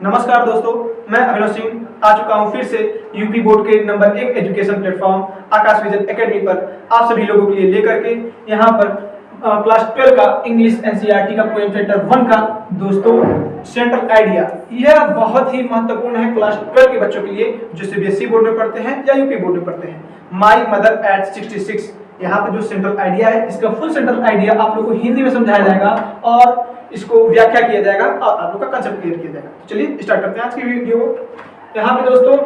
नमस्कार दोस्तों, मैं अभिनव सिंह आ चुका हूं फिर से यूपी बोर्ड के नंबर 1 एजुकेशन प्लेटफॉर्म आकाश विजन एकेडमी पर आप सभी लोगों के लिए लेकर के यहां पर क्लास 12 का इंग्लिश एनसीईआरटी का पोएम चैप्टर 1 का दोस्तों सेंट्रल आइडिया। यह बहुत ही महत्वपूर्ण है क्लास 12 के बच्चों के लिए जो सीबीएसई बोर्ड में पढ़ते हैं या यूपी बोर्ड में पढ़ते हैं। माई मदर एट 66 यहाँ पे जो सेंट्रल आइडिया है, इसका फुल सेंट्रल आइडिया आप लोगों को हिंदी में समझाया जाएगा और इसको व्याख्या किया जाएगा और आप लोग का कंसेप्ट क्लियर किया जाएगा। तो चलिए स्टार्ट करते हैं आज की वीडियो। यहाँ पे दोस्तों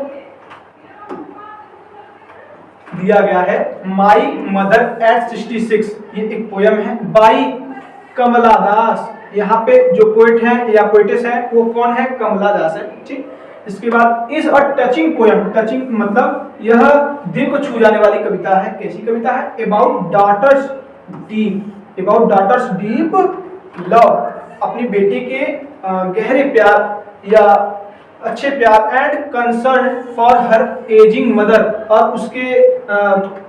दिया गया है माई मदर एट 66। ये एक पोयम है बाई कमला दास। यहाँ पे जो पोएट है या पोएटेस है वो कौन है? कमला दास है। ठीक, इसके बाद is a touching poem. Touching मतलब यह दिल को छू जाने वाली कविता है। कैसी कविता है? About daughter's deep, about daughter's deep love, अपनी बेटी के गहरे प्यार या अच्छे प्यार and concern for her aging mother, और उसके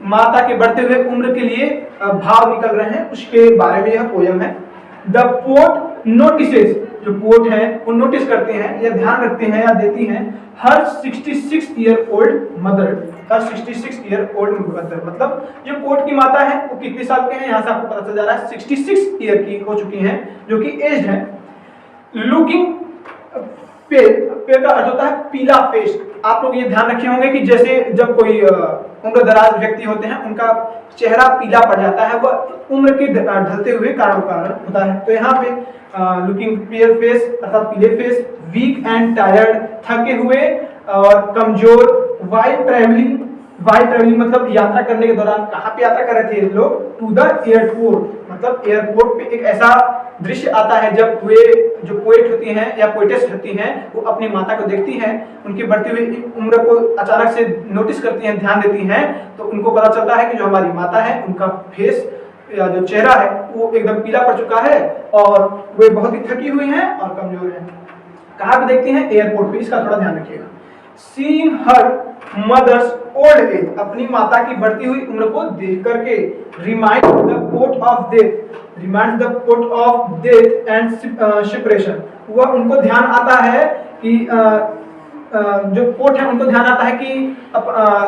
माता के बढ़ते हुए उम्र के लिए भाव निकल रहे हैं, उसके बारे में यह पोयम है। द पोएट नोटिसेस, जो पोएट है वो नोटिस करते हैं या ध्यान रखते हैं या देती हैं हर 66 ईयर ओल्ड मदर, हर 66 ईयर ओल्ड मदर मतलब जो पोएट की माता है वो कितने साल के हैं? यहाँ से आपको पता चल जा रहा है 66 ईयर की हो चुकी हैं, जो कि एज्ड है। लुकिंग पेल, पेल का अर्थ होता है पीला फेस। आप लोग ये ध्यान रखे होंगे कि जैसे जब कोई उम्र दराज व्यक्ति होते हैं उनका चेहरा पीला पड़ जाता है, वह उम्र के ढलते हुए कारण होता है। तो यहाँ पे लुकिंग पेल फेस अर्थात पीले फेस, वीक एंड टायर्ड, थके हुए और कमजोर, वाइल ट्रैवलिंग मतलब यात्रा करने के दौरान कहाँ पे यात्रा कर रहे थे लोग? टू द एयरपोर्ट, मतलब एयरपोर्ट पे एक ऐसा दृश्य आता है जब वे जो पोएट होती हैं या पोएटेस होती हैं वो अपनी माता को देखती हैं, उनकी बढ़ती हुई उम्र को अचानक से नोटिस करती हैं, ध्यान देती हैं, तो उनको पता चलता है कि जो हमारी माता है उनका फेस या जो चेहरा है वो एकदम पीला पड़ चुका है और वे बहुत ही थकी हुई हैं और कमजोर हैं। कहाँ पे देखती हैं? एयरपोर्ट पे। इसका थोड़ा ध्यान रखिएगा। Seeing her mother's old age, अपनी माता की बढ़ती हुई उम्र को देख करके, remind the port of death, remind the port of death and separation, वह उनको ध्यान आता है कि जो पोर्ट है उनको ध्यान आता है कि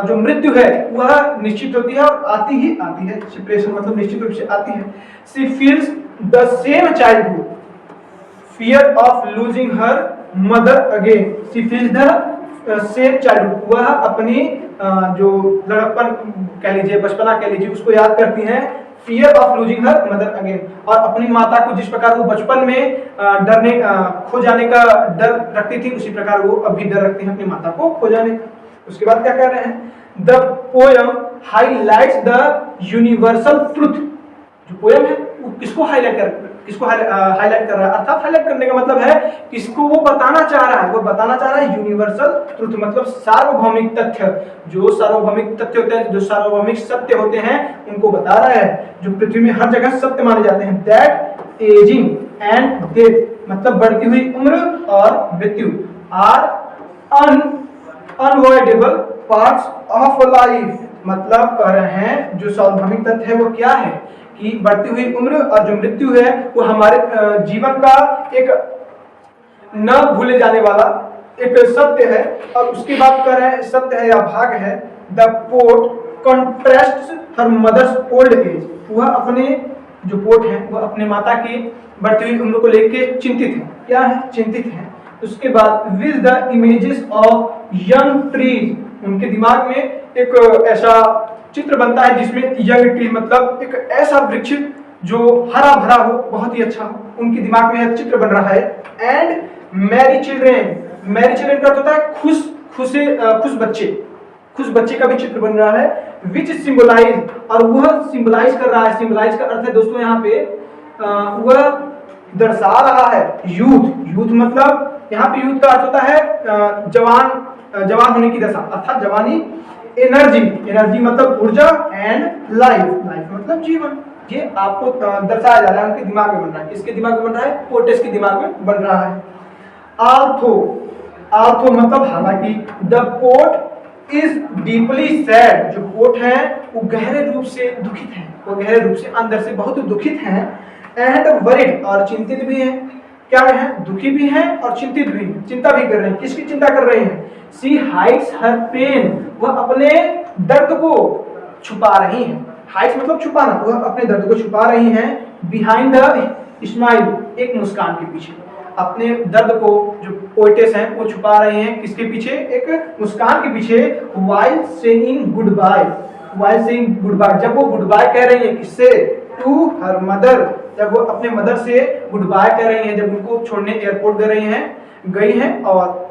जो मृत्यु है वह निश्चित होती है और आती है। सेपरेशन मतलब निश्चित रूप से आती है। She feels the same childhood fear of losing her mother again. She feels the same childhood, वह अपनी जो लड़कपन कह लीजिए, बचपना कह लीजिए, उसको याद करती हैं। Fear of losing her mother again, और अपनी माता को जिस प्रकार वो बचपन में डरने खो जाने का डर रखती थी, उसी प्रकार वो अभी डर रखती हैं अपनी माता को खो जाने का। उसके बाद क्या कह रहे हैं? The poem highlights the universal truth. जो पोयम है वो किसको हाईलाइट कर रहा है? अर्थात हाईलाइट करने का मतलब है किसको वो बताना चाह रहा है? वो बताना चाह रहा है यूनिवर्सल ट्रुथ मतलब सार्वभौमिक तथ्य। जो सार्वभौमिक तथ्य होते हैं, जो सार्वभौमिक सत्य होते हैं, उनको बता रहा है जो पृथ्वी में हर जगह सत्य माने जाते हैं। दैट एजिंग एंड डेथ मतलब बढ़ती हुई उम्र और मृत्यु are unavoidable parts of life, मतलब कह रहे हैं जो सार्वभौमिक तथ्य है वो क्या है कि बढ़ती हुई उम्र और जो मृत्यु है वो हमारे जीवन का एक न भूले जाने वाला एक सत्य है। और उसकी बात कर रहे हैं सत्य है या भाग है। The poet contrasts her mother's old age, वह अपने जो पोर्ट है वह अपने माता की बढ़ती हुई उम्र को लेकर चिंतित है। क्या है? चिंतित है। उसके बाद with the images of young trees, उनके दिमाग में एक ऐसा चित्र बनता है जिसमें यंग ट्री मतलब एक ऐसा वृक्ष जो हरा भरा हो, बहुत ही अच्छा हो, उनके दिमाग में यह चित्र बन रहा है। And merry children, merry children का होता है खुश बच्चे का भी चित्र बन रहा है। विच सिंबलाइज, और वह सिंबलाइज कर रहा है। सिंबलाइज का अर्थ है दोस्तों यहाँ पे वह दर्शा रहा है यूथ मतलब यहाँ पे यूथ का अर्थ होता है जवान होने की दशा अर्थात जवानी। एनर्जी मतलब ऊर्जा एंड लाइफ मतलब जीवन। ये आपको दर्शाया जा रहा है, उनके दिमाग में बन रहा है। किसके दिमाग में बन रहा है? पोर्टेस के दिमाग में बन रहा है। आल्थो मतलब हालांकि। The port is deeply sad, जो पोर्ट है वो गहरे रूप से दुखित है, वो गहरे रूप से अंदर से बहुत दुखित है। एंड वरीड, और चिंतित भी है। क्या है, दुखी भी हैं और चिंतित भी हैं, चिंता भी कर रहे हैं। किसकी चिंता कर रहे हैं? शी हाइड्स हर पेन, वह अपने दर्द को छुपा रही हैं। हाइड्स मतलब छुपाना, वह अपने दर्द को छुपा रही हैं बिहाइंड द स्माइल, एक मुस्कान के पीछे। अपने दर्द को जो पोएटेस हैं वो छुपा रहे हैं किसके पीछे? एक मुस्कान के पीछे। While saying good bye, while saying good bye, जब वो गुड बाय कह रही है किससे? टू हर मदर, जब वो अपने मदर से गुड बाय कह रही हैं, जब उनको छोड़ने एयरपोर्ट गई हैं और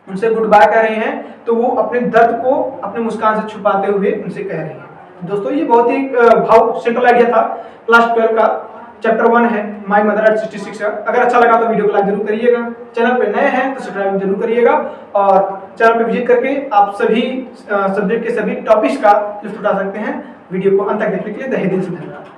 उनसे गुड बाय कह रही हैं, तो वो अपने दर्द को अपने मुस्कान से छुपाते हुए उनसे कह रही हैं। दोस्तों ये बहुत ही भाव सेंट्रल आइडिया था क्लास 12 का, चैप्टर 1 है माई मदर एट 66 का। अगर अच्छा लगा तो वीडियो को लाइक जरूर करिएगा, चैनल पे नए हैं तो सब्सक्राइब जरूर करिएगा और चैनल पे विजिट करके आप सभी सब्जेक्ट के सभी टॉपिक्स का लुत्फ उठा सकते हैं। वीडियो को अंत तक देखने के लिए तहे दिल से धन्यवाद।